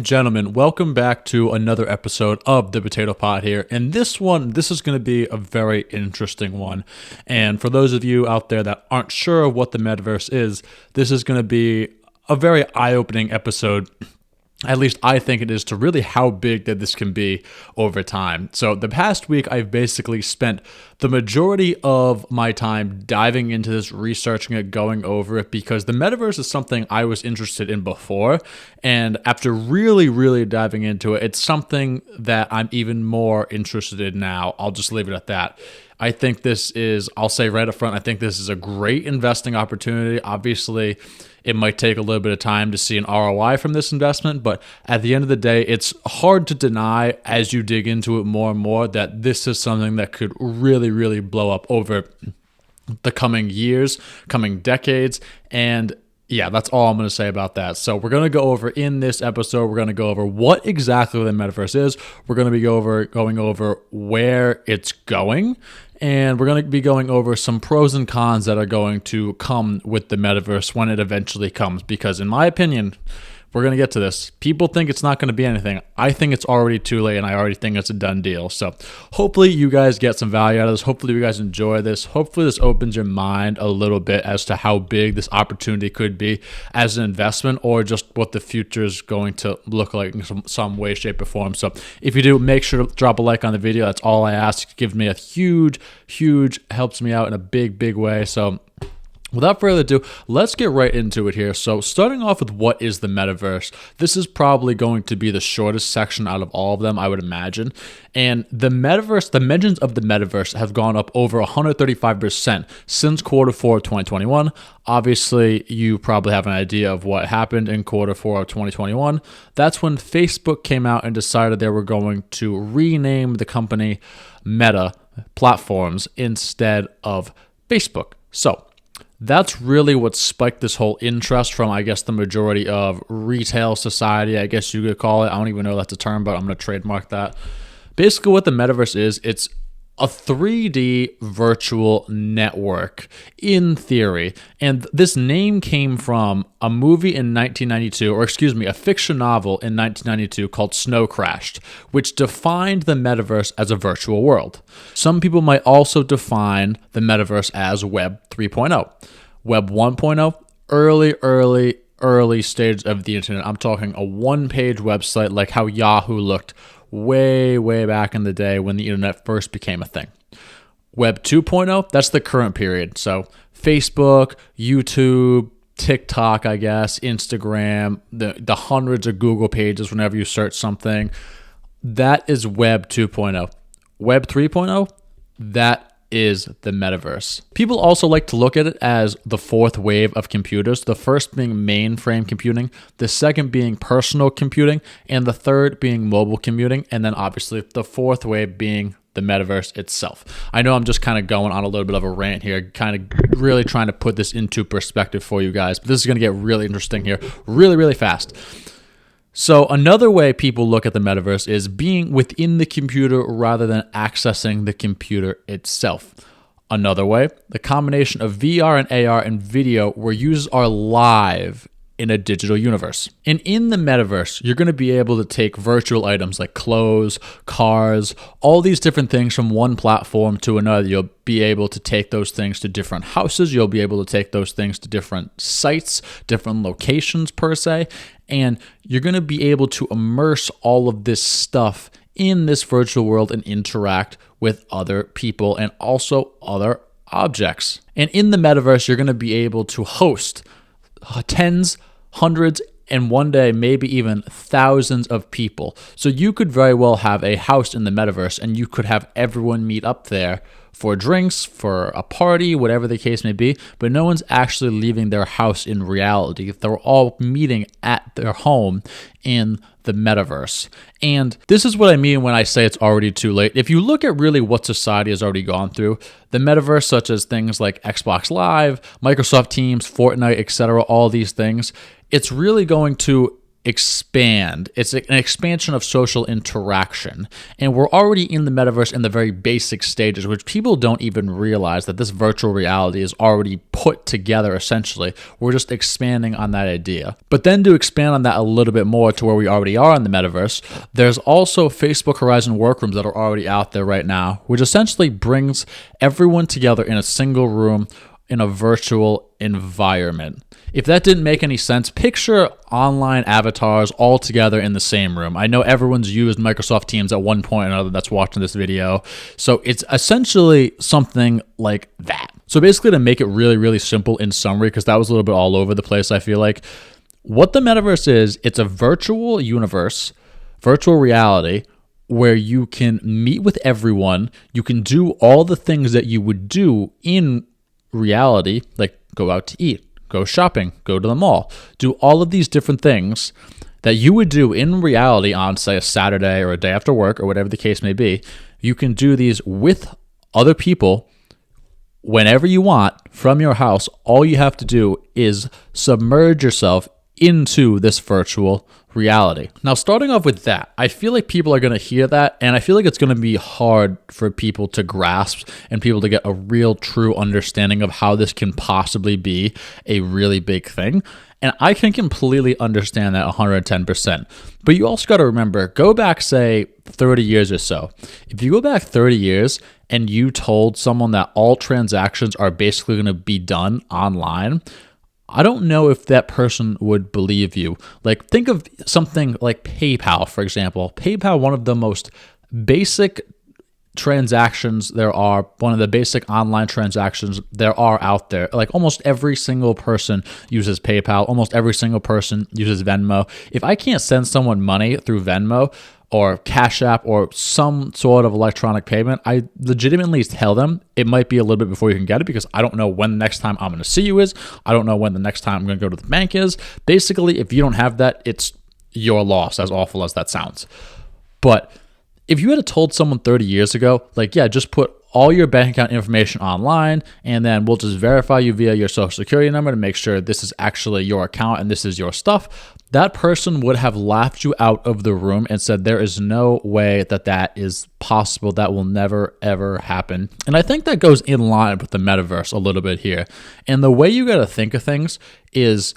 gentlemen, welcome back to another episode of the Potato Pod here. And this is going to be a very interesting one. And for those of you out there that aren't sure of what the metaverse is, this is going to be a very eye-opening episode. At least I think it is, to really how big that this can be over time. So the past week, I've basically spent the majority of my time diving into this, researching it, going over it, because the metaverse is something I was interested in before. And after really diving into it, it's something that I'm even more interested in now. I'll just leave it at that. I think this is, I'll say right up front, I think this is a great investing opportunity. Obviously, it might take a little bit of time to see an ROI from this investment, but at the end of the day, it's hard to deny as you dig into it more and more that this is something that could really blow up over the coming years, coming decades, and yeah, that's all I'm going to say about that. So we're going to go over in this episode, we're going to go over what exactly the metaverse is. We're going to be going over where it's going. And we're going to be going over some pros and cons that are going to come with the metaverse when it eventually comes. Because in my opinion, we're going to get to this. People think it's not going to be anything. I think it's already too late, and I already think it's a done deal. So hopefully you guys get some value out of this. Hopefully you guys enjoy this. Hopefully this opens your mind a little bit as to how big this opportunity could be as an investment, or just what the future is going to look like in some way, shape, or form. So if you do, make sure to drop a like on the video. That's all I ask. It gives me a huge, helps me out in a big way. So without further ado, let's get right into it here. So starting off with what is the metaverse, this is probably going to be the shortest section out of all of them, I would imagine. And the metaverse, the mentions of the metaverse have gone up over 135% since quarter four of 2021. Obviously, you probably have an idea of what happened in quarter four of 2021. That's when Facebook came out and decided they were going to rename the company Meta Platforms instead of Facebook. So that's really what spiked this whole interest from, I guess, the majority of retail society, I guess you could call it. I don't even know if that's a term, but I'm going to trademark that. Basically, what the metaverse is, it's a 3D virtual network in theory. And this name came from a movie in 1992, a fiction novel in 1992 called Snow Crashed, which defined the metaverse as a virtual world. Some people might also define the metaverse as Web 3.0. Web 1.0, early stage of the internet. I'm talking a one-page website like how Yahoo looked way back in the day when the internet first became a thing. Web 2.0, that's the current period. So Facebook, YouTube, TikTok, I guess, Instagram, the hundreds of Google pages whenever you search something. That is Web 2.0. Web 3.0, that is the metaverse. People also like to look at it as the fourth wave of computers, the first being mainframe computing, the second being personal computing, and the third being mobile computing, and then obviously the fourth wave being the metaverse itself. I know I'm just kind of going on a little bit of a rant here, kind of really trying to put this into perspective for you guys, but this is going to get really interesting here really fast. So another way people look at the metaverse is being within the computer rather than accessing the computer itself. Another way, the combination of VR and AR and video where users are live in a digital universe. And in the metaverse, you're going to be able to take virtual items like clothes, cars, all these different things from one platform to another. You'll be able to take those things to different houses. You'll be able to take those things to different sites, different locations per se. And you're going to be able to immerse all of this stuff in this virtual world and interact with other people and also other objects. And in the metaverse, you're going to be able to host tens, hundreds, and one day maybe even thousands of people. So you could very well have a house in the metaverse and you could have everyone meet up there for drinks, for a party, whatever the case may be, but no one's actually leaving their house in reality. They're all meeting at their home in the metaverse. And this is what I mean when I say it's already too late. If you look at really what society has already gone through, the metaverse, such as things like Xbox Live, Microsoft Teams, Fortnite, etc., all these things, it's really going to expand. It's an expansion of social interaction. And we're already in the metaverse in the very basic stages, which people don't even realize that this virtual reality is already put together essentially. We're just expanding on that idea. But then to expand on that a little bit more to where we already are in the metaverse, there's also Facebook Horizon workrooms that are already out there right now, which essentially brings everyone together in a single room in a virtual environment. If that didn't make any sense, picture online avatars all together in the same room. I know everyone's used Microsoft Teams at one point or another that's watching this video. So it's essentially something like that. So basically, to make it really, really simple in summary, because that was a little bit all over the place, I feel like, what the metaverse is, it's a virtual universe, virtual reality, where you can meet with everyone. You can do all the things that you would do in reality, like go out to eat, go shopping, go to the mall, do all of these different things that you would do in reality on, say, a Saturday or a day after work or whatever the case may be. You can do these with other people whenever you want from your house. All you have to do is submerge yourself into this virtual reality. Now, starting off with that, I feel like people are going to hear that, and I feel like it's going to be hard for people to grasp and people to get a real true understanding of how this can possibly be a really big thing. And I can completely understand that 110%. But you also got to remember, go back, say, 30 years or so. If you go back 30 years and you told someone that all transactions are basically going to be done online, I don't know if that person would believe you. Like, think of something like PayPal, for example. PayPal, one of the most basic transactions there are, one of the basic online transactions there are out there. Like, almost every single person uses PayPal. Almost every single person uses Venmo. If I can't send someone money through Venmo or Cash App or some sort of electronic payment, I legitimately tell them it might be a little bit before you can get it, because I don't know when the next time I'm going to see you is. I don't know when the next time I'm going to go to the bank is. Basically, if you don't have that, it's your loss, as awful as that sounds. But if you had told someone 30 years ago, like, yeah, just put all your bank account information online, and then we'll just verify you via your social security number to make sure this is actually your account and this is your stuff, that person would have laughed you out of the room and said there is no way that that is possible. That will never, ever happen. And I think that goes in line with the metaverse a little bit here. And the way you got to think of things is,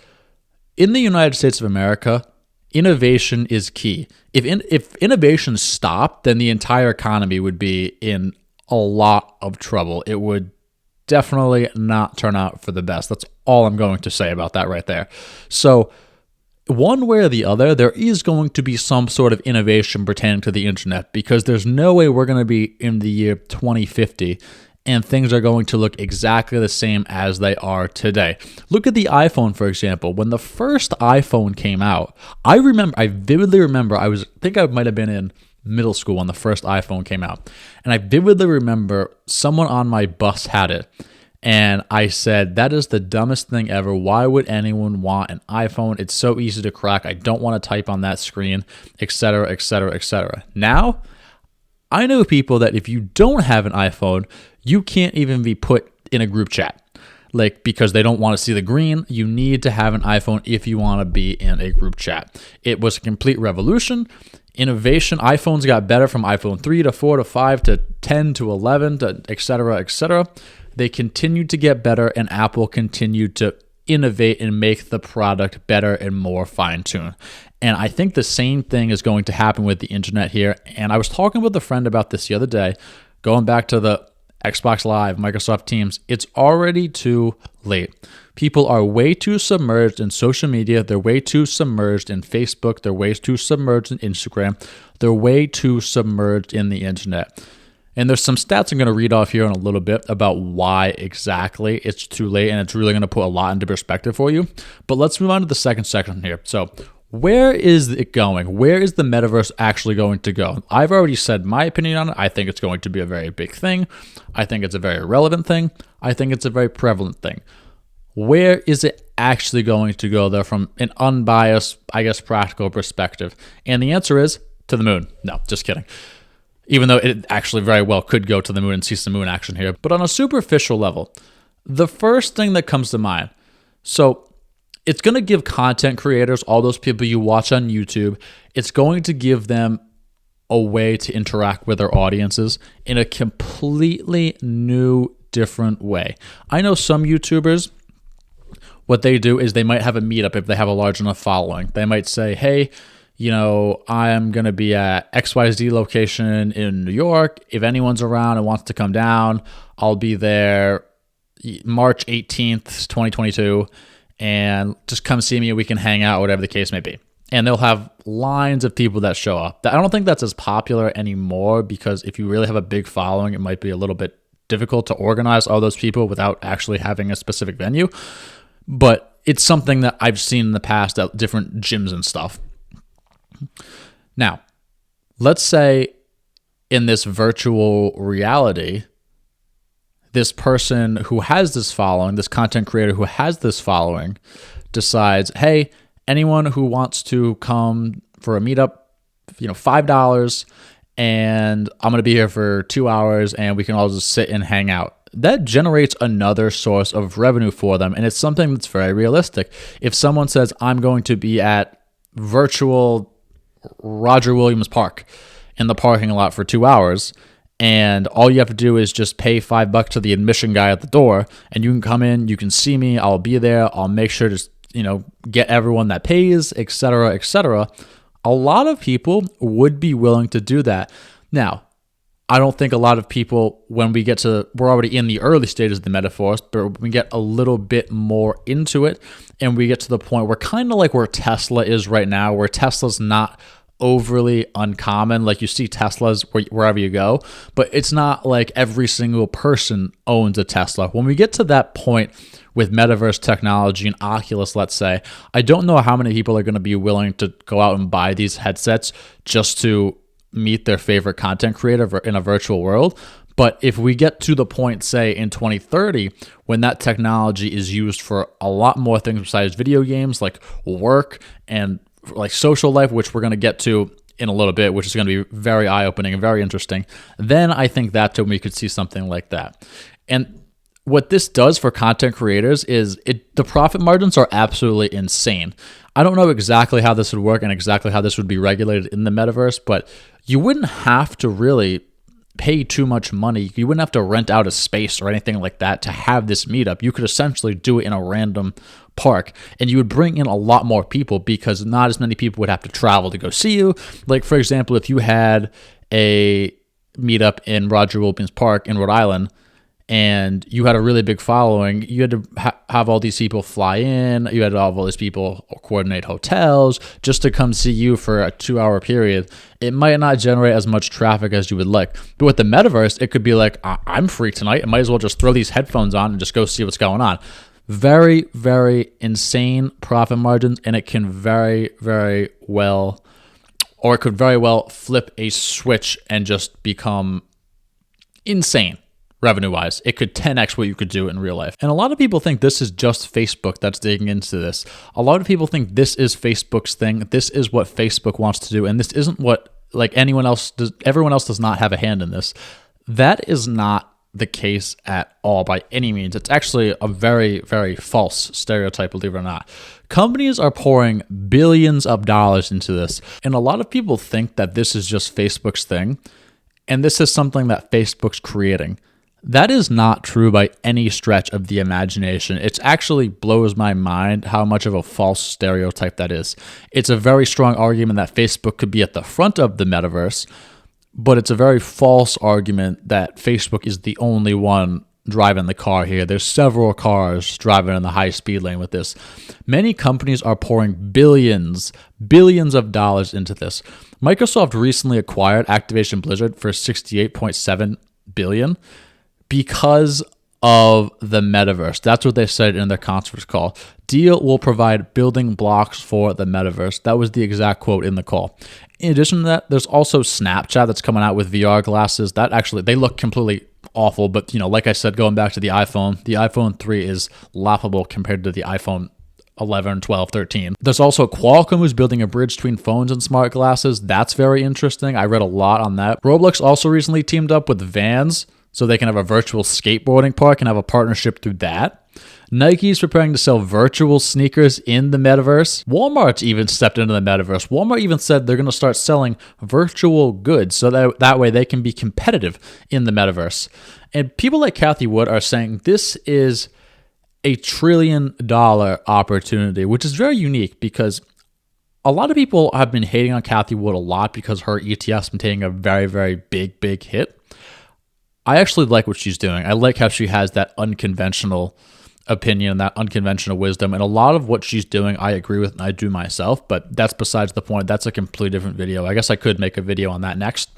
in the United States of America, innovation is key. If innovation stopped, then the entire economy would be in a lot of trouble. It would definitely not turn out for the best. That's all I'm going to say about that right there. So one way or the other, there is going to be some sort of innovation pertaining to the internet, because there's no way we're going to be in the year 2050 and things are going to look exactly the same as they are today. Look at the iPhone, for example. When the first iPhone came out, I vividly remember, I think I might have been in middle school when the first iPhone came out. And I vividly remember someone on my bus had it. And I said, that is the dumbest thing ever. Why would anyone want an iPhone? It's so easy to crack. I don't want to type on that screen, etc., etc., etc. Now, I know people that if you don't have an iPhone, you can't even be put in a group chat. Like, because they don't want to see the green. You need to have an iPhone if you want to be in a group chat. It was a complete revolution. Innovation. iPhones got better from iPhone 3 to 4 to 5 to 10 to 11 to etc., etc. They continued to get better, and Apple continued to innovate and make the product better and more fine-tuned. And I think the same thing is going to happen with the internet here. And I was talking with a friend about this the other day, going back to the Xbox Live, Microsoft Teams. It's already too late. People are way too submerged in social media. They're way too submerged in Facebook. They're way too submerged in Instagram. They're way too submerged in the internet. And there's some stats I'm going to read off here in a little bit about why exactly it's too late, and it's really going to put a lot into perspective for you. But let's move on to the second section here. So where is it going? Where is the metaverse actually going to go? I've already said my opinion on it. I think it's going to be a very big thing. I think it's a very relevant thing. I think it's a very prevalent thing. Where is it actually going to go, though, from an unbiased, I guess, practical perspective? And the answer is to the moon. No, just kidding. Even though it actually very well could go to the moon and see some moon action here. But on a superficial level, the first thing that comes to mind, so It's going to give content creators, all those people you watch on YouTube, it's going to give them a way to interact with their audiences in a completely new, different way. I know some YouTubers, what they do is they might have a meetup if they have a large enough following. They might say, hey, I'm going to be at XYZ location in New York. If anyone's around and wants to come down, I'll be there March 18th, 2022, and just come see me. We can hang out, whatever the case may be. And they'll have lines of people that show up. I don't think that's as popular anymore because if you really have a big following, it might be a little bit difficult to organize all those people without actually having a specific venue. But it's something that I've seen in the past at different gyms and stuff. Now, let's say in this virtual reality, this person who has this following, this content creator who has this following, decides, hey, anyone who wants to come for a meetup, $5, and I'm going to be here for 2 hours and we can all just sit and hang out. That generates another source of revenue for them, and it's something that's very realistic. If someone says, I'm going to be at virtual Roger Williams Park in the parking lot for 2 hours, and all you have to do is just pay $5 to the admission guy at the door, and you can come in, you can see me, I'll be there, I'll make sure to get everyone that pays, etc., etc. A lot of people would be willing to do that. Now, I don't think a lot of people, we're already in the early stages of the metaverse, but when we get a little bit more into it and we get to the point where kind of like where Tesla is right now, where Tesla's not overly uncommon. Like you see Teslas wherever you go, but it's not like every single person owns a Tesla. When we get to that point with metaverse technology and Oculus, let's say, I don't know how many people are going to be willing to go out and buy these headsets just to meet their favorite content creator in a virtual world. But if we get to the point, say, in 2030, when that technology is used for a lot more things besides video games, like work and like social life, which we're going to get to in a little bit, which is going to be very eye-opening and very interesting, then I think that's when we could see something like that. And what this does for content creators is the profit margins are absolutely insane. I don't know exactly how this would work and exactly how this would be regulated in the metaverse, but you wouldn't have to really pay too much money. You wouldn't have to rent out a space or anything like that to have this meetup. You could essentially do it in a random park, and you would bring in a lot more people because not as many people would have to travel to go see you. Like, for example, if you had a meetup in Roger Williams Park in Rhode Island, and you had a really big following, you had to have all these people fly in, you had to have all these people coordinate hotels just to come see you for a 2-hour period. It might not generate as much traffic as you would like. But with the metaverse, it could be like, I'm free tonight, I might as well just throw these headphones on and just go see what's going on. Very, very insane profit margins, and it can very, very well, or it could very well flip a switch and just become insane. Revenue-wise, it could 10x what you could do in real life. And a lot of people think this is just Facebook that's digging into this. A lot of people think this is Facebook's thing. This is what Facebook wants to do, and this isn't what anyone else does. Everyone else does not have a hand in this. That is not the case at all by any means. It's actually a very, very false stereotype, believe it or not. Companies are pouring billions of dollars into this, and a lot of people think that this is just Facebook's thing, and this is something that Facebook's creating. That is not true by any stretch of the imagination. It actually blows my mind how much of a false stereotype that is. It's a very strong argument that Facebook could be at the front of the metaverse, but it's a very false argument that Facebook is the only one driving the car here. There's several cars driving in the high speed lane with this. Many companies are pouring billions of dollars into this. Microsoft recently acquired Activision Blizzard for $68.7 billion. Because of the metaverse. That's what they said in their conference call. Deal will provide building blocks for the metaverse. That was the exact quote in the call. In addition to that, there's also Snapchat that's coming out with VR glasses. That actually, they look completely awful, but like I said, going back to the iPhone 3 is laughable compared to the iPhone 11, 12, 13. There's also Qualcomm who's building a bridge between phones and smart glasses. That's very interesting. I read a lot on that. Roblox also recently teamed up with Vans, so they can have a virtual skateboarding park and have a partnership through that. Nike's preparing to sell virtual sneakers in the metaverse. Walmart's even stepped into the metaverse. Walmart even said they're going to start selling virtual goods so that way they can be competitive in the metaverse. And people like Cathie Wood are saying this is a $1 trillion opportunity, which is very unique because a lot of people have been hating on Cathie Wood a lot because her ETF's been taking a very, very big hit. I actually like what she's doing. I like how she has that unconventional opinion, that unconventional wisdom, and a lot of what she's doing I agree with and I do myself, but that's besides the point. That's a completely different video. I guess I could make a video on that next.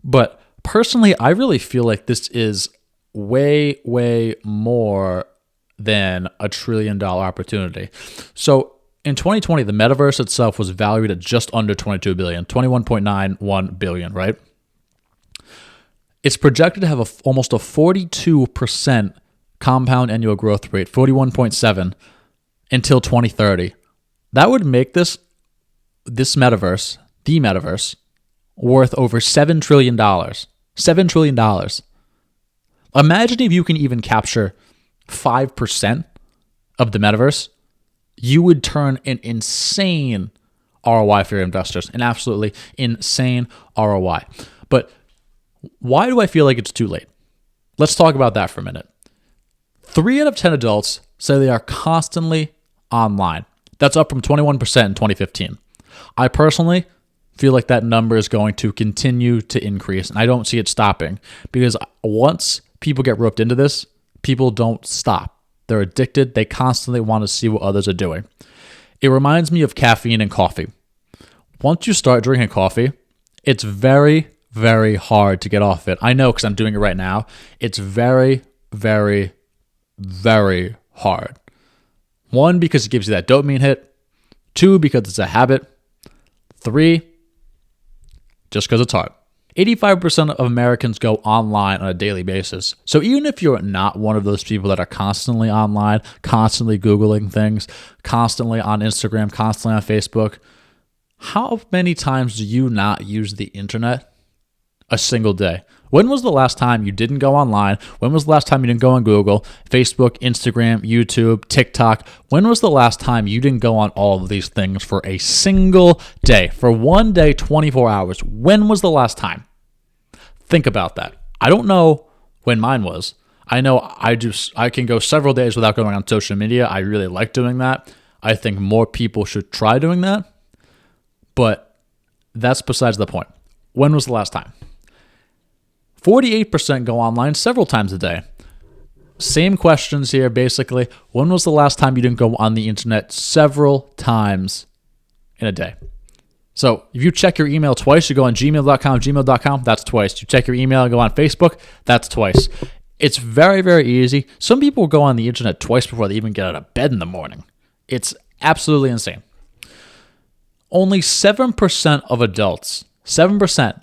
But personally, I really feel like this is way more than a $1 trillion opportunity. So in 2020, the metaverse itself was valued at just under 22 billion, 21.91 billion, right? It's projected to have almost a 42% compound annual growth rate, 41.7 until 2030. That would make this metaverse, the metaverse, worth over $7 trillion. $7 trillion. Imagine if you can even capture 5% of the metaverse, you would turn an insane ROI for your investors, an absolutely insane ROI. But why do I feel like it's too late? Let's talk about that for a minute. 3 out of 10 adults say they are constantly online. That's up from 21% in 2015. I personally feel like that number is going to continue to increase, and I don't see it stopping because once people get roped into this, people don't stop. They're addicted. They constantly want to see what others are doing. It reminds me of caffeine and coffee. Once you start drinking coffee, it's very hard to get off it. I know because I'm doing it right now. It's very hard. 1, because it gives you that dopamine hit. 2, because it's a habit. 3, just because it's hard. 85% of Americans go online on a daily basis. So even if you're not one of those people that are constantly online, constantly Googling things, constantly on Instagram, constantly on Facebook, how many times do you not use the internet a single day? When was the last time you didn't go online? When was the last time you didn't go on Google, Facebook, Instagram, YouTube, TikTok? When was the last time you didn't go on all of these things for a single day? For one day, 24 hours. When was the last time? Think about that. I don't know when mine was. I know I can go several days without going on social media. I really like doing that. I think more people should try doing that. But that's besides the point. When was the last time? 48% go online several times a day. Same questions here, basically. When was the last time you didn't go on the internet several times in a day? So if you check your email twice, you go on gmail.com, that's twice. You check your email and go on Facebook, that's twice. It's very easy. Some people go on the internet twice before they even get out of bed in the morning. It's absolutely insane. Only 7% of adults, 7%,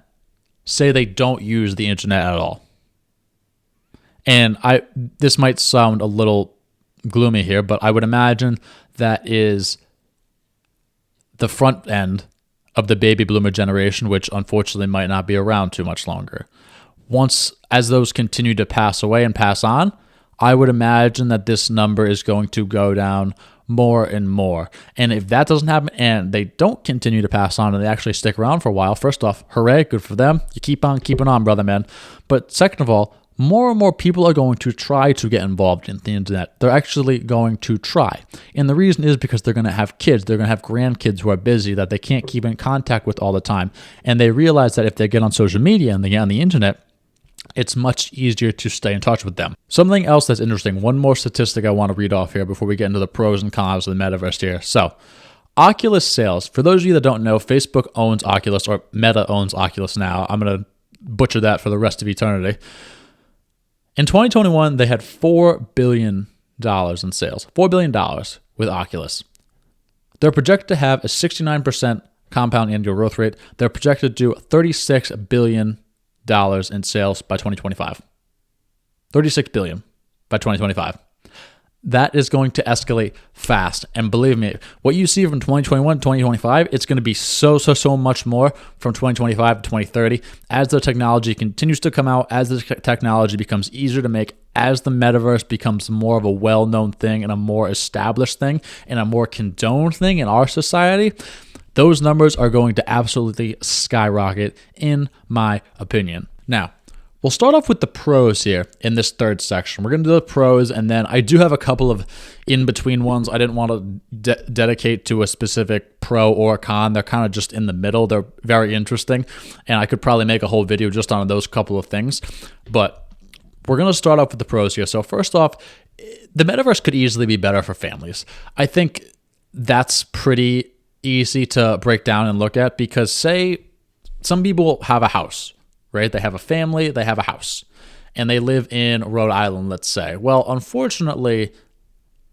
say they don't use the internet at all. And this might sound a little gloomy here, but I would imagine that is the front end of the baby boomer generation, which unfortunately might not be around too much longer. As those continue to pass away and pass on, I would imagine that this number is going to go down more and more. And if that doesn't happen and they don't continue to pass on and they actually stick around for a while, first off, hooray, good for them. You keep on keeping on, brother, man. But second of all, more and more people are going to try to get involved in the internet. They're actually going to try. And the reason is because they're going to have kids. They're going to have grandkids who are busy that they can't keep in contact with all the time. And they realize that if they get on social media and they get on the internet, it's much easier to stay in touch with them. Something else that's interesting, one more statistic I want to read off here before we get into the pros and cons of the metaverse here. So, Oculus sales. For those of you that don't know, Facebook owns Oculus, or Meta owns Oculus now. I'm going to butcher that for the rest of eternity. In 2021, they had $4 billion in sales. $4 billion with Oculus. They're projected to have a 69% compound annual growth rate. They're projected to do $36 billion in sales by 2025. $36 billion by 2025. that is going to escalate fast. And believe me, what you see from 2021 to 2025, it's going to be so much more from 2025 to 2030 as the technology continues to come out, as the technology becomes easier to make, as the metaverse becomes more of a well-known thing and a more established thing and a more condoned thing in our society. Those numbers are going to absolutely skyrocket, in my opinion. Now, we'll start off with the pros here in this third section. We're going to do the pros, and then I do have a couple of in-between ones I didn't want to dedicate to a specific pro or con. They're kind of just in the middle. They're very interesting, and I could probably make a whole video just on those couple of things. But we're going to start off with the pros here. So first off, the metaverse could easily be better for families. I think that's pretty easy to break down and look at, because say some people have a house, right? They have a family, they have a house, and they live in Rhode Island, let's say. Well, unfortunately,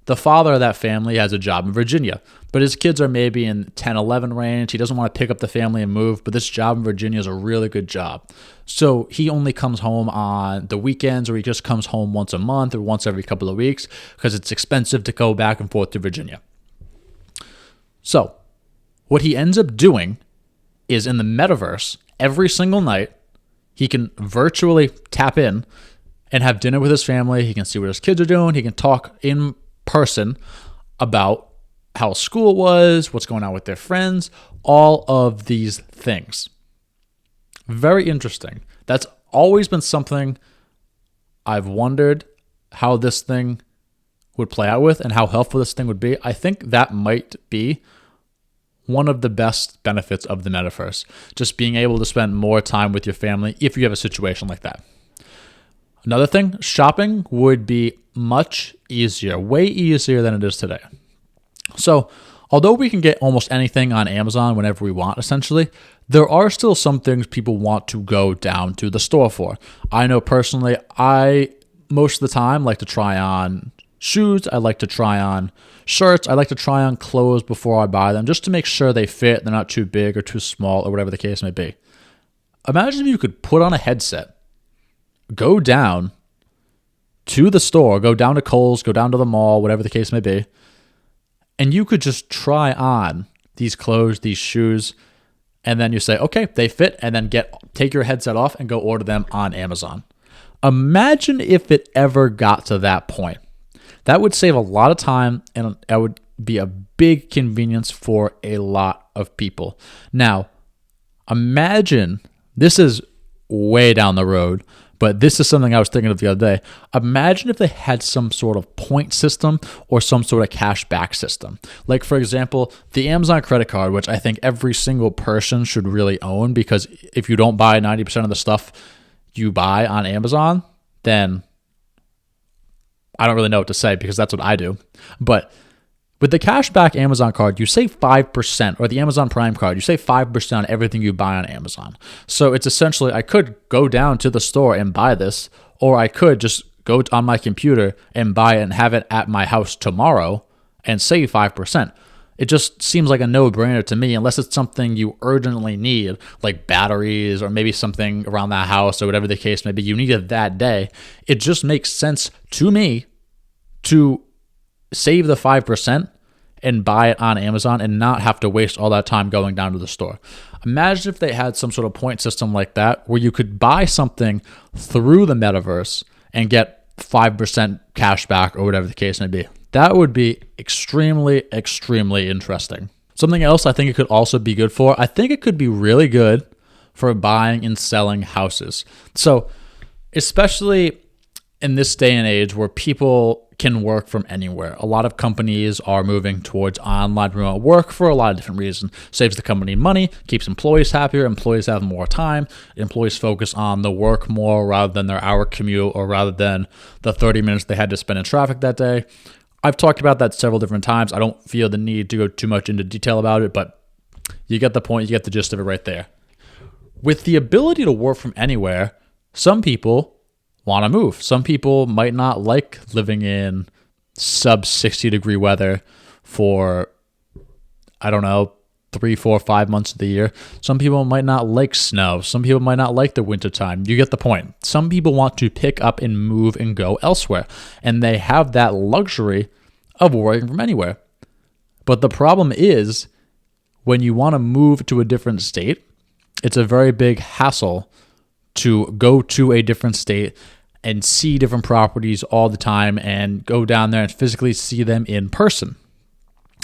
the father of that family has a job in Virginia, but his kids are maybe in 10, 11 range. He doesn't want to pick up the family and move, but this job in Virginia is a really good job. So he only comes home on the weekends, or he just comes home once a month or once every couple of weeks because it's expensive to go back and forth to Virginia. So what he ends up doing is in the metaverse, every single night, he can virtually tap in and have dinner with his family. He can see what his kids are doing. He can talk in person about how school was, what's going on with their friends, all of these things. Very interesting. That's always been something I've wondered how this thing would play out with and how helpful this thing would be. I think that might be one of the best benefits of the metaverse, just being able to spend more time with your family if you have a situation like that. Another thing, shopping would be much easier, way easier than it is today. So, although we can get almost anything on Amazon whenever we want, essentially, there are still some things people want to go down to the store for. I know personally, I most of the time like to try on shoes. I like to try on shirts. I like to try on clothes before I buy them, just to make sure they fit, they're not too big or too small or whatever the case may be. Imagine if you could put on a headset, go down to the store, go down to Kohl's, go down to the mall, whatever the case may be, and you could just try on these clothes, these shoes, and then you say, okay, they fit, and then take your headset off and go order them on Amazon. Imagine if it ever got to that point. That would save a lot of time, and that would be a big convenience for a lot of people. Now, imagine, this is way down the road, but this is something I was thinking of the other day. Imagine if they had some sort of point system or some sort of cash back system. Like, for example, the Amazon credit card, which I think every single person should really own, because if you don't buy 90% of the stuff you buy on Amazon, then I don't really know what to say, because that's what I do. But with the cashback Amazon card, you save 5%, or the Amazon Prime card, you save 5% on everything you buy on Amazon. So it's essentially, I could go down to the store and buy this, or I could just go on my computer and buy it and have it at my house tomorrow and save 5%. It just seems like a no-brainer to me, unless it's something you urgently need, like batteries or maybe something around that house or whatever the case may be. You need it that day. It just makes sense to me to save the 5% and buy it on Amazon and not have to waste all that time going down to the store. Imagine if they had some sort of point system like that, where you could buy something through the metaverse and get 5% cash back or whatever the case may be. That would be extremely, extremely interesting. Something else I think it could also be good for, I think it could be really good for buying and selling houses. So, especially in this day and age where people can work from anywhere. A lot of companies are moving towards online remote work for a lot of different reasons. Saves the company money, keeps employees happier, employees have more time, employees focus on the work more rather than their hour commute, or rather than the 30 minutes they had to spend in traffic that day. I've talked about that several different times. I don't feel the need to go too much into detail about it, but you get the point, you get the gist of it right there. With the ability to work from anywhere, some people want to move. Some people might not like living in sub 60 degree weather for, I don't know, 3, 4, 5 months of the year. Some people might not like snow. Some people might not like the wintertime. You get the point. Some people want to pick up and move and go elsewhere, and they have that luxury of working from anywhere. But the problem is, when you want to move to a different state, it's a very big hassle to go to a different state and see different properties all the time and go down there and physically see them in person.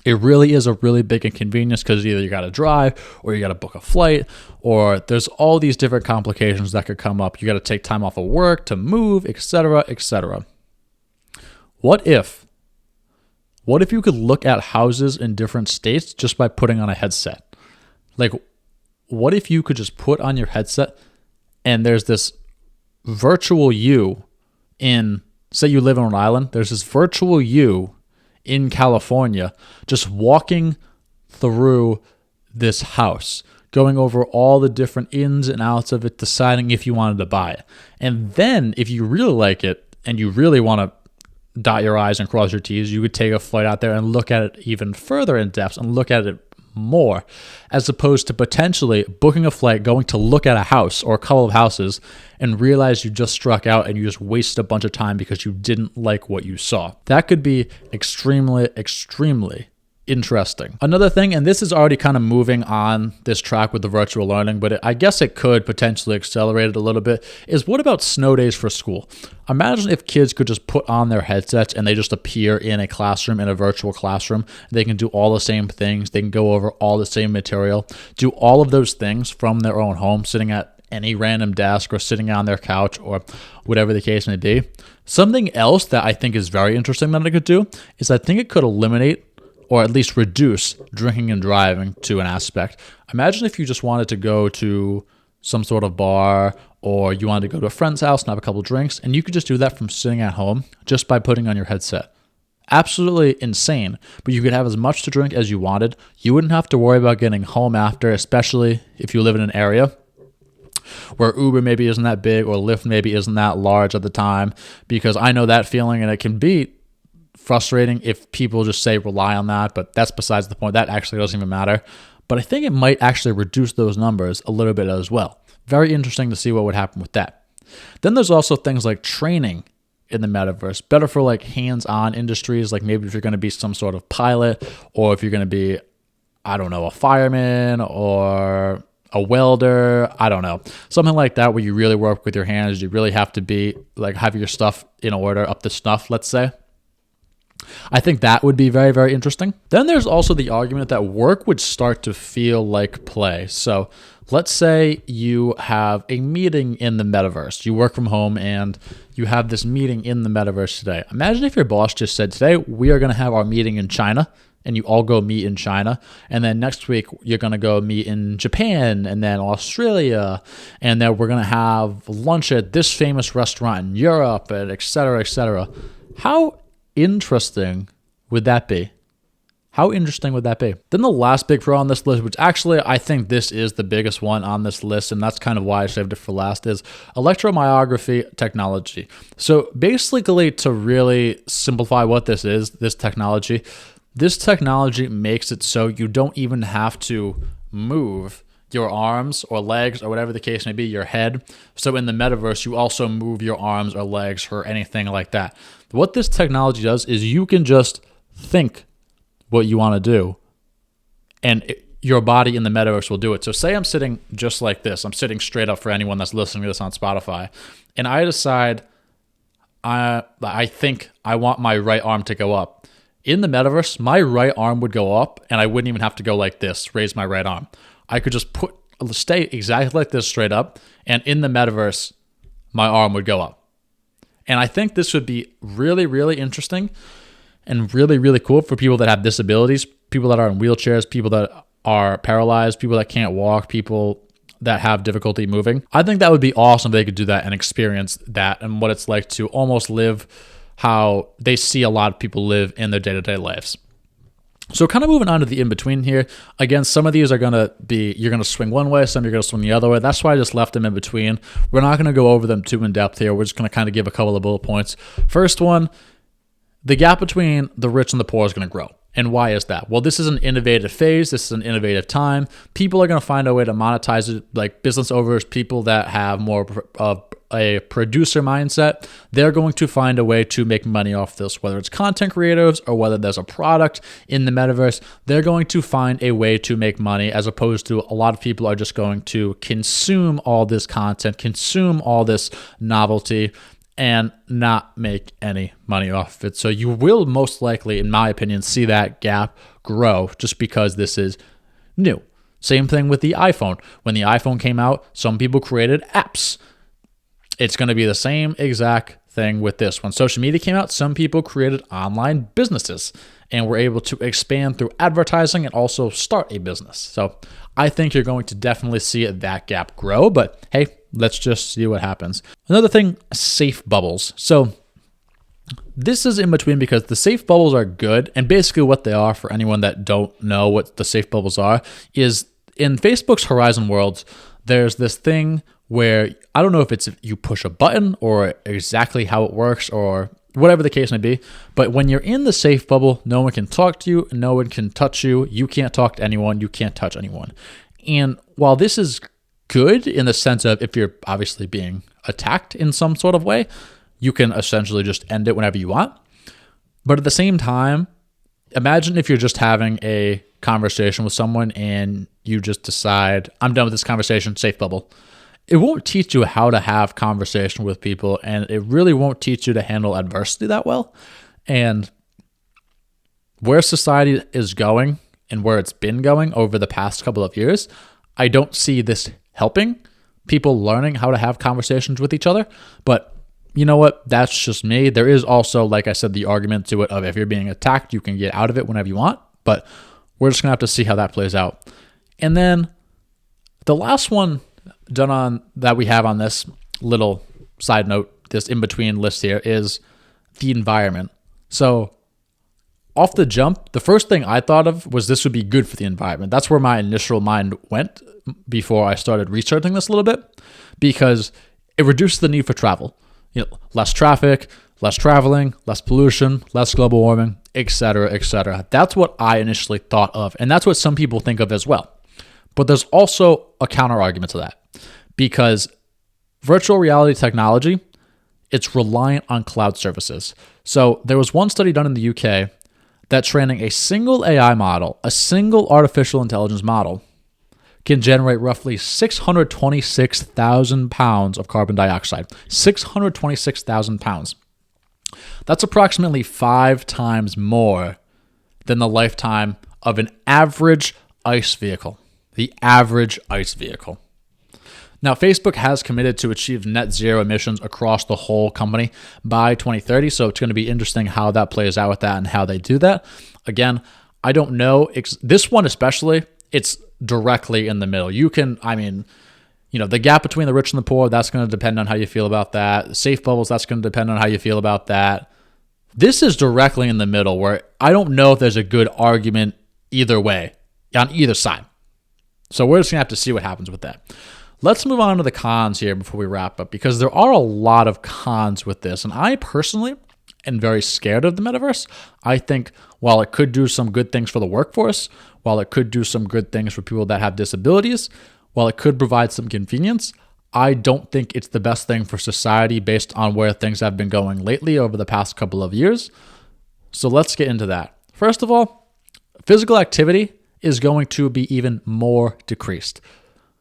It really is a really big inconvenience because either you got to drive or you got to book a flight, or there's all these different complications that could come up. You got to take time off of work to move, etc., etc. What if you could look at houses in different states just by putting on a headset? Like, what if you could just put on your headset and there's this virtual you in, say you live in Rhode Island, there's this virtual you in California, just walking through this house, going over all the different ins and outs of it, deciding if you wanted to buy it. And then if you really like it and you really want to dot your I's and cross your T's, you could take a flight out there and look at it even further in depth and look at it more, as opposed to potentially booking a flight, going to look at a house or a couple of houses and realize you just struck out and you just wasted a bunch of time because you didn't like what you saw. That could be extremely, extremely interesting. Another thing, and this is already kind of moving on this track with the virtual learning, but I guess it could potentially accelerate it a little bit, is what about snow days for school? Imagine if kids could just put on their headsets and they just appear in a classroom, in a virtual classroom. They can do all the same things. They can go over all the same material, do all of those things from their own home, sitting at any random desk or sitting on their couch or whatever the case may be. Something else that I think is very interesting that it could do is I think it could eliminate or at least reduce drinking and driving to an aspect. Imagine if you just wanted to go to some sort of bar, or you wanted to go to a friend's house and have a couple of drinks, and you could just do that from sitting at home just by putting on your headset. Absolutely insane, but you could have as much to drink as you wanted. You wouldn't have to worry about getting home after, especially if you live in an area where Uber maybe isn't that big or Lyft maybe isn't that large at the time, because I know that feeling, and it can be frustrating if people just say rely on that, but that's besides the point. That actually doesn't even matter. But I think it might actually reduce those numbers a little bit as well. Very interesting to see what would happen with that. Then there's also things like training in the metaverse, better for like hands-on industries, like maybe if you're going to be some sort of pilot, or if you're going to be, I don't know, a fireman or a welder, I don't know, something like that, where you really work with your hands. You really have to be like, have your stuff in order, up to snuff, let's say. I think that would be very, very interesting. Then there's also the argument that work would start to feel like play. So let's say you have a meeting in the metaverse. You work from home and you have this meeting in the metaverse today. Imagine if your boss just said, today we are going to have our meeting in China, and you all go meet in China. And then next week you're going to go meet in Japan, and then Australia. And then we're going to have lunch at this famous restaurant in Europe, and et cetera, et cetera. How interesting would that be? How interesting would that be? Then the last big pro on this list, which actually I think this is the biggest one on this list, and that's kind of why I saved it for last, is electromyography technology. So basically, to really simplify what this is, this technology makes it so you don't even have to move your arms or legs or whatever the case may be, your head. So in the metaverse, you also move your arms or legs or anything like that. What this technology does is you can just think what you want to do, and your body in the metaverse will do it. So say I'm sitting just like this. I'm sitting straight up for anyone that's listening to this on Spotify, and I decide I think I want my right arm to go up. In the metaverse, my right arm would go up, and I wouldn't even have to go like this, raise my right arm. I could just stay exactly like this straight up, and in the metaverse, my arm would go up. And I think this would be really, really interesting and really, really cool for people that have disabilities, people that are in wheelchairs, people that are paralyzed, people that can't walk, people that have difficulty moving. I think that would be awesome if they could do that and experience that and what it's like to almost live how they see a lot of people live in their day-to-day lives. So kind of moving on to the in-between here. Again, some of these are going to be, you're going to swing one way, some you're going to swing the other way. That's why I just left them in between. We're not going to go over them too in depth here. We're just going to kind of give a couple of bullet points. First one, the gap between the rich and the poor is going to grow. And why is that? Well, this is an innovative phase. This is an innovative time. People are going to find a way to monetize it, like business owners, people that have more of a producer mindset. They're going to find a way to make money off this, whether it's content creators or whether there's a product in the metaverse. They're going to find a way to make money, as opposed to a lot of people are just going to consume all this content, consume all this novelty, and not make any money off of it. So you will most likely, in my opinion, see that gap grow just because this is new. Same thing with the iPhone. When the iPhone came out, some people created apps. It's going to be the same exact thing with this. When social media came out, some people created online businesses and were able to expand through advertising and also start a business. So I think you're going to definitely see that gap grow, but hey, let's just see what happens. Another thing, safe bubbles. So this is in between because the safe bubbles are good, and basically what they are, for anyone that don't know what the safe bubbles are, is in Facebook's Horizon Worlds, there's this thing where I don't know if it's you push a button or exactly how it works or whatever the case may be, but when you're in the safe bubble, no one can talk to you, no one can touch you, you can't talk to anyone, you can't touch anyone. And while this is good in the sense of if you're obviously being attacked in some sort of way, you can essentially just end it whenever you want. But at the same time, imagine if you're just having a conversation with someone and you just decide, I'm done with this conversation, safe bubble. It won't teach you how to have conversation with people, and it really won't teach you to handle adversity that well. And where society is going and where it's been going over the past couple of years, I don't see this helping people learning how to have conversations with each other. But you know what? That's just me. There is also, like I said, the argument to it of if you're being attacked, you can get out of it whenever you want. But we're just going to have to see how that plays out. And then the last one done on that we have on this little side note, this in-between list here, is the environment. So off the jump, the first thing I thought of was this would be good for the environment. That's where my initial mind went before I started researching this a little bit, because it reduces the need for travel. Less traffic, less traveling, less pollution, less global warming, etc., etc. That's what I initially thought of, and that's what some people think of as well. But there's also a counter argument to that, because virtual reality technology, it's reliant on cloud services. So there was one study done in the UK that training a single AI model, a single artificial intelligence model, can generate roughly 626,000 pounds of carbon dioxide. 626,000 pounds. That's approximately 5 times more than the lifetime of an average ICE vehicle. The average ICE vehicle. Now, Facebook has committed to achieve net zero emissions across the whole company by 2030, so it's going to be interesting how that plays out with that and how they do that. Again, I don't know. This one especially, it's directly in the middle. The gap between the rich and the poor, that's going to depend on how you feel about that. Safe bubbles, that's going to depend on how you feel about that. This is directly in the middle where I don't know if there's a good argument either way, on either side. So we're just going to have to see what happens with that. Let's move on to the cons here before we wrap up, because there are a lot of cons with this. And I personally am very scared of the metaverse. I think while it could do some good things for the workforce, while it could do some good things for people that have disabilities, while it could provide some convenience, I don't think it's the best thing for society based on where things have been going lately over the past couple of years. So let's get into that. First of all, physical activity is going to be even more decreased.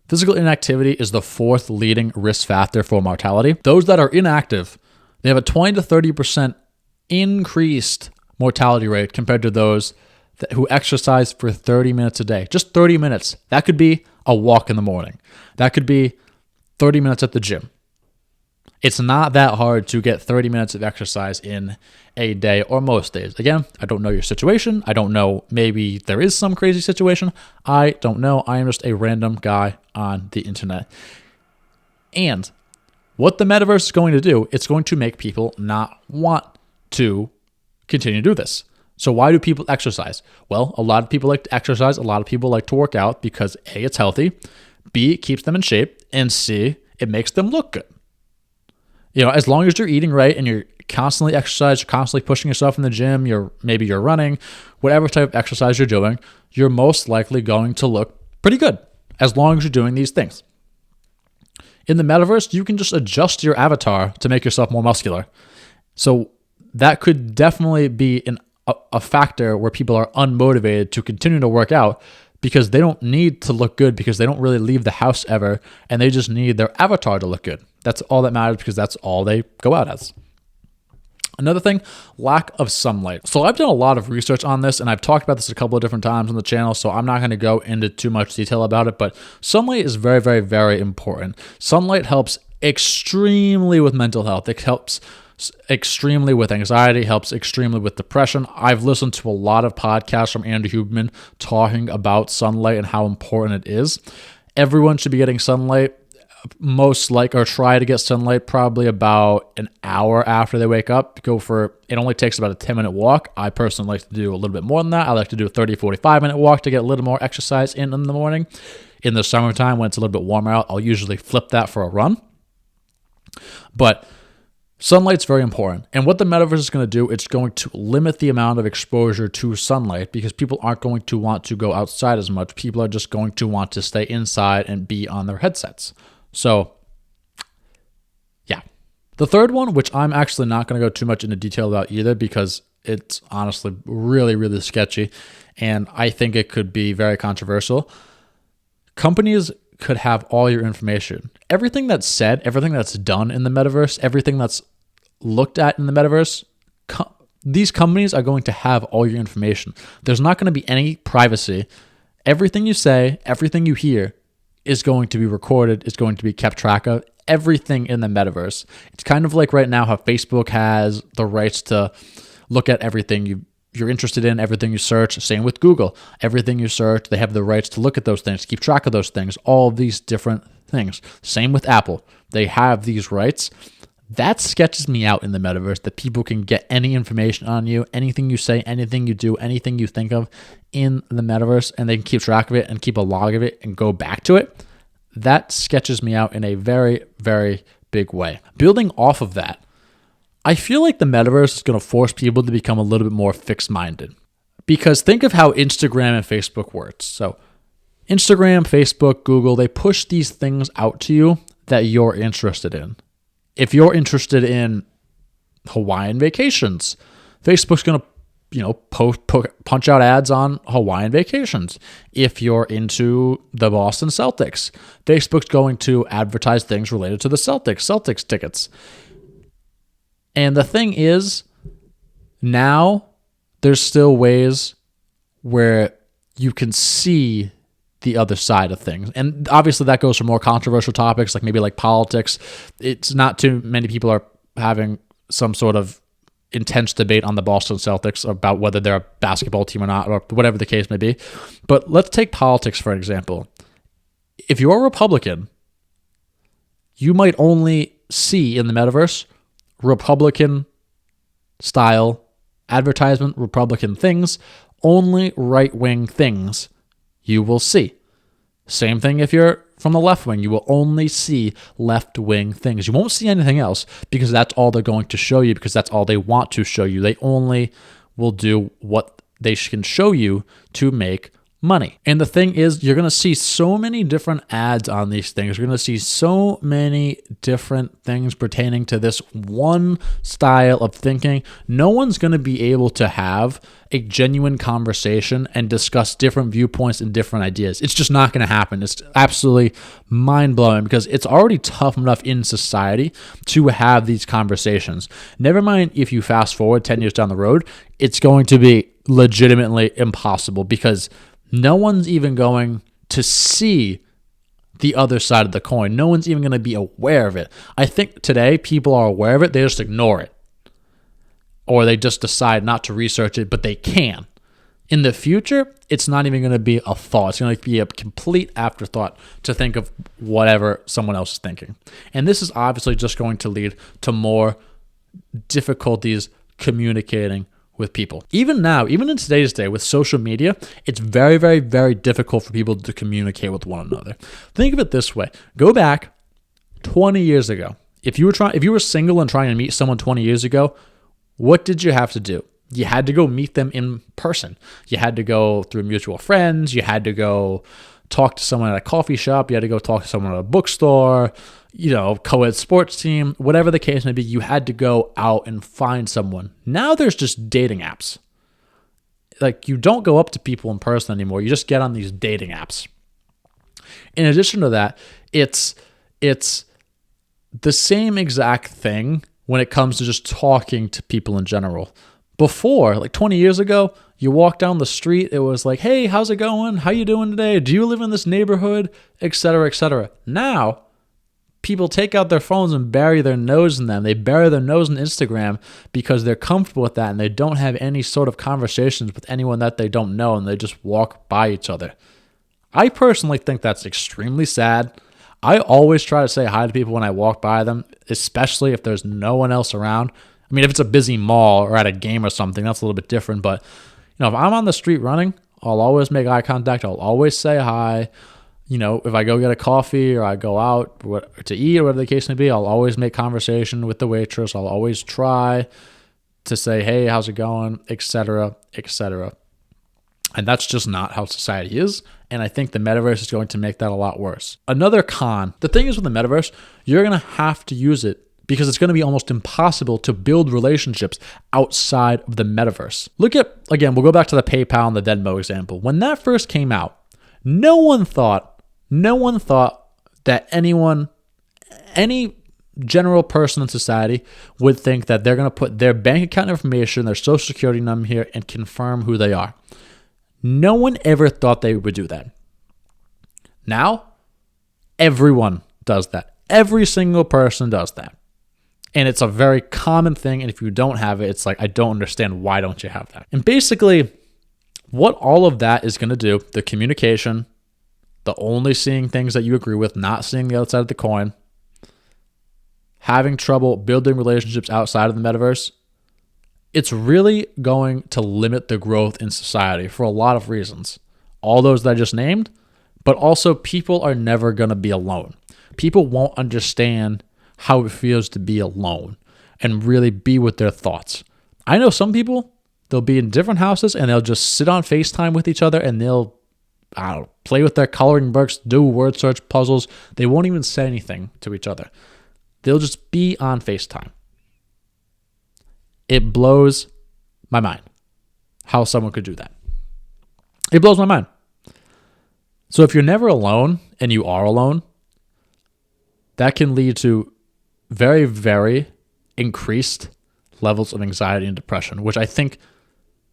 Physical inactivity is the 4th leading risk factor for mortality. Those that are inactive, they have a 20 to 30% increased mortality rate compared to those who exercise for 30 minutes a day. Just 30 minutes. That could be a walk in the morning. That could be 30 minutes at the gym. It's not that hard to get 30 minutes of exercise in a day or most days. Again, I don't know your situation. I don't know. Maybe there is some crazy situation. I don't know. I am just a random guy on the internet. And what the metaverse is going to do, it's going to make people not want to continue to do this. So why do people exercise? Well, a lot of people like to exercise. A lot of people like to work out because A, it's healthy, B, it keeps them in shape, and C, it makes them look good. As long as you're eating right and you're constantly exercise, you're constantly pushing yourself in the gym, maybe you're running, whatever type of exercise you're doing, you're most likely going to look pretty good as long as you're doing these things. In the metaverse, you can just adjust your avatar to make yourself more muscular. So that could definitely be a factor where people are unmotivated to continue to work out because they don't need to look good because they don't really leave the house ever, and they just need their avatar to look good. That's all that matters because that's all they go out as. Another thing, lack of sunlight. So I've done a lot of research on this, and I've talked about this a couple of different times on the channel, so I'm not going to go into too much detail about it, but sunlight is very, very, very important. Sunlight helps extremely with mental health. It helps extremely with anxiety, helps extremely with depression. I've listened to a lot of podcasts from Andrew Huberman talking about sunlight and how important it is. Everyone should be getting sunlight. Try to get sunlight probably about an hour after they wake up. It only takes about a 10-minute walk. I personally like to do a little bit more than that. I like to do a 30, 45-minute walk to get a little more exercise in the morning. In the summertime, when it's a little bit warmer out, I'll usually flip that for a run. But sunlight's very important. And what the metaverse is going to do, it's going to limit the amount of exposure to sunlight because people aren't going to want to go outside as much. People are just going to want to stay inside and be on their headsets. So, yeah. The third one, which I'm actually not going to go too much into detail about either because it's honestly really, really sketchy, and I think it could be very controversial. Companies could have all your information. Everything that's said, everything that's done in the metaverse, everything that's looked at in the metaverse, these companies are going to have all your information. There's not going to be any privacy. Everything you say, everything you hear is going to be recorded, is going to be kept track of, everything in the metaverse. It's kind of like right now how Facebook has the rights to look at everything you're interested in, everything you search. Same with Google. Everything you search, they have the rights to look at those things, keep track of those things, all of these different things. Same with Apple. They have these rights. That sketches me out in the metaverse, that people can get any information on you, anything you say, anything you do, anything you think of in the metaverse, and they can keep track of it and keep a log of it and go back to it. That sketches me out in a very, very big way. Building off of that, I feel like the metaverse is going to force people to become a little bit more fixed-minded. Because think of how Instagram and Facebook works. So Instagram, Facebook, Google, they push these things out to you that you're interested in. If you're interested in Hawaiian vacations, Facebook's going to punch out ads on Hawaiian vacations. If you're into the Boston Celtics, Facebook's going to advertise things related to the Celtics tickets. And the thing is, now there's still ways where you can see the other side of things. And obviously that goes for more controversial topics, maybe like politics. It's not too many people are having some sort of intense debate on the Boston Celtics about whether they're a basketball team or not, or whatever the case may be. But let's take politics, for example. If you're a Republican, you might only see in the metaverse Republican style advertisement, Republican things, only right-wing things you will see. Same thing if you're from the left wing. You will only see left-wing things. You won't see anything else because that's all they're going to show you, because that's all they want to show you. They only will do what they can show you to make money. And the thing is, you're going to see so many different ads on these things. You're going to see so many different things pertaining to this one style of thinking. No one's going to be able to have a genuine conversation and discuss different viewpoints and different ideas. It's just not going to happen. It's absolutely mind-blowing because it's already tough enough in society to have these conversations. Never mind if you fast forward 10 years down the road, it's going to be legitimately impossible because no one's even going to see the other side of the coin. No one's even going to be aware of it. I think today people are aware of it. They just ignore it. Or they just decide not to research it, but they can. In the future, it's not even going to be a thought. It's going to be a complete afterthought to think of whatever someone else is thinking. And this is obviously just going to lead to more difficulties communicating with people. Even now, even in today's day with social media, it's very, very, very difficult for people to communicate with one another. Think of it this way. Go back 20 years ago. If you were single and trying to meet someone 20 years ago, what did you have to do? You had to go meet them in person. You had to go through mutual friends. You had to go talk to someone at a coffee shop. You had to go talk to someone at a bookstore, co-ed sports team, whatever the case may be. You had to go out and find someone. Now there's just dating apps. Like, you don't go up to people in person anymore. You just get on these dating apps. In addition to that, it's the same exact thing when it comes to just talking to people in general. Before, like 20 years ago, you walk down the street, it was like, hey, how's it going? How you doing today? Do you live in this neighborhood? Etc., etc. Now, people take out their phones and bury their nose in them. They bury their nose in Instagram because they're comfortable with that, and they don't have any sort of conversations with anyone that they don't know, and they just walk by each other. I personally think that's extremely sad. I always try to say hi to people when I walk by them, especially if there's no one else around. I mean, if it's a busy mall or at a game or something, that's a little bit different. But, if I'm on the street running, I'll always make eye contact. I'll always say hi. If I go get a coffee or I go out to eat or whatever the case may be, I'll always make conversation with the waitress. I'll always try to say, hey, how's it going, etc., etc. And that's just not how society is. And I think the metaverse is going to make that a lot worse. Another con, the thing is with the metaverse, you're going to have to use it because it's going to be almost impossible to build relationships outside of the metaverse. Again, we'll go back to the PayPal and the Venmo example. When that first came out, no one thought that any general person in society would think that they're going to put their bank account information, their social security number here, and confirm who they are. No one ever thought they would do that. Now, everyone does that. Every single person does that. And it's a very common thing. And if you don't have it, it's like, I don't understand, why don't you have that? And basically, what all of that is going to do, the communication, the only seeing things that you agree with, not seeing the other side of the coin, having trouble building relationships outside of the metaverse, it's really going to limit the growth in society for a lot of reasons. All those that I just named, but also people are never going to be alone. People won't understand how it feels to be alone and really be with their thoughts. I know some people, they'll be in different houses and they'll just sit on FaceTime with each other and they'll play with their coloring books, do word search puzzles. They won't even say anything to each other. They'll just be on FaceTime. It blows my mind how someone could do that. It blows my mind. So if you're never alone and you are alone, that can lead to very, very increased levels of anxiety and depression, which I think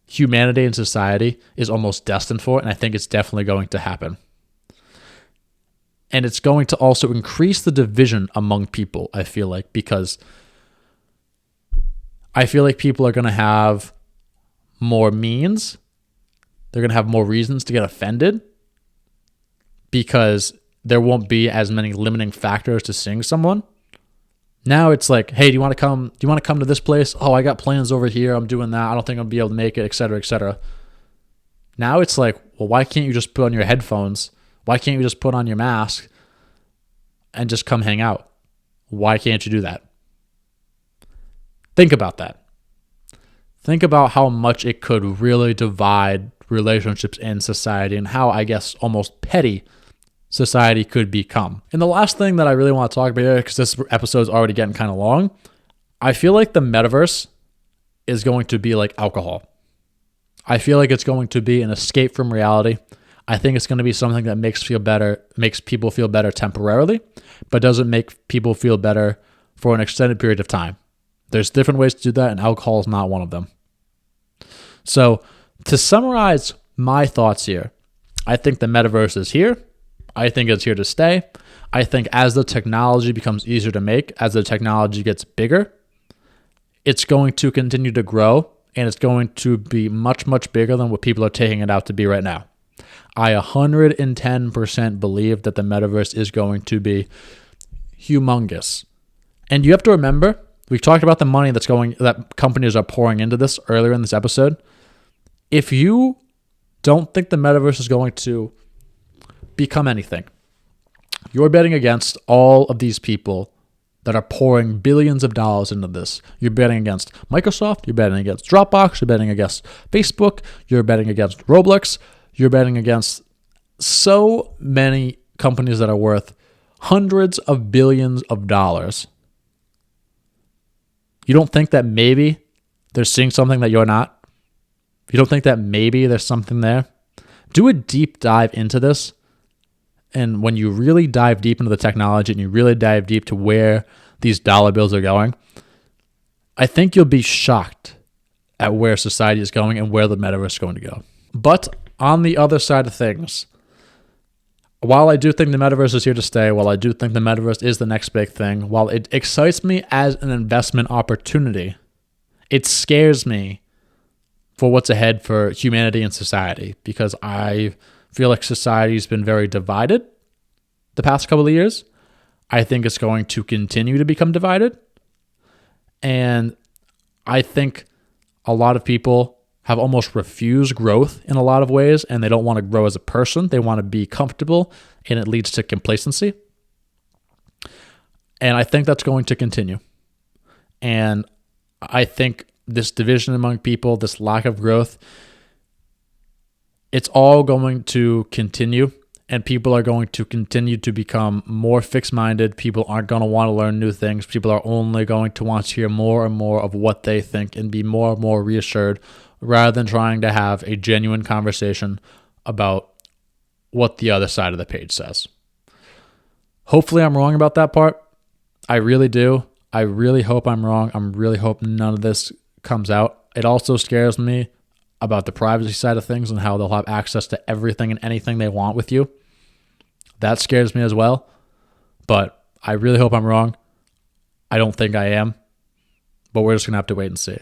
humanity and society is almost destined for, and I think it's definitely going to happen. And it's going to also increase the division among people, I feel like, because I feel like people are going to have more means. They're going to have more reasons to get offended because there won't be as many limiting factors to seeing someone. Now it's like, hey, do you want to come? Do you want to come to this place? Oh, I got plans over here. I'm doing that. I don't think I'll be able to make it, etc., etc. Now it's like, well, why can't you just put on your headphones? Why can't you just put on your mask and just come hang out? Why can't you do that? Think about that. Think about how much it could really divide relationships in society and how, I guess, almost petty society could become. And the last thing that I really want to talk about here, because this episode is already getting kind of long, I feel like the metaverse is going to be like alcohol. I feel like it's going to be an escape from reality. I think it's going to be something that makes people feel better temporarily, but doesn't make people feel better for an extended period of time. There's different ways to do that, and alcohol is not one of them. So to summarize my thoughts here, I think the metaverse is here. I think it's here to stay. I think as the technology becomes easier to make, as the technology gets bigger, it's going to continue to grow, and it's going to be much, much bigger than what people are taking it out to be right now. I 110% believe that the metaverse is going to be humongous. And you have to remember, we've talked about the money that companies are pouring into this earlier in this episode. If you don't think the metaverse is going to become anything, you're betting against all of these people that are pouring billions of dollars into this. You're betting against Microsoft, you're betting against Dropbox, you're betting against Facebook, you're betting against Roblox, you're betting against so many companies that are worth hundreds of billions of dollars. You don't think that maybe they're seeing something that you're not? You don't think that maybe there's something there? Do a deep dive into this. And when you really dive deep into the technology and you really dive deep to where these dollar bills are going, I think you'll be shocked at where society is going and where the metaverse is going to go. But on the other side of things, while I do think the metaverse is here to stay, while I do think the metaverse is the next big thing, while it excites me as an investment opportunity, it scares me for what's ahead for humanity and society, because I feel like society's been very divided the past couple of years. I think it's going to continue to become divided. And I think a lot of people have almost refused growth in a lot of ways, and they don't want to grow as a person. They want to be comfortable, and it leads to complacency. And I think that's going to continue. And I think this division among people, this lack of growth, it's all going to continue, and people are going to continue to become more fixed-minded. People aren't going to want to learn new things. People are only going to want to hear more and more of what they think and be more and more reassured, rather than trying to have a genuine conversation about what the other side of the page says. Hopefully I'm wrong about that part. I really do. I really hope I'm wrong. I really hope none of this comes out. It also scares me about the privacy side of things and how they'll have access to everything and anything they want with you. That scares me as well. But I really hope I'm wrong. I don't think I am. But we're just going to have to wait and see.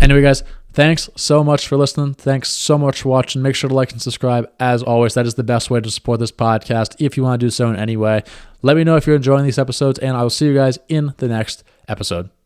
Anyway, guys, thanks so much for listening. Thanks so much for watching. Make sure to like and subscribe. As always, that is the best way to support this podcast. If you want to do so in any way, let me know if you're enjoying these episodes, and I will see you guys in the next episode.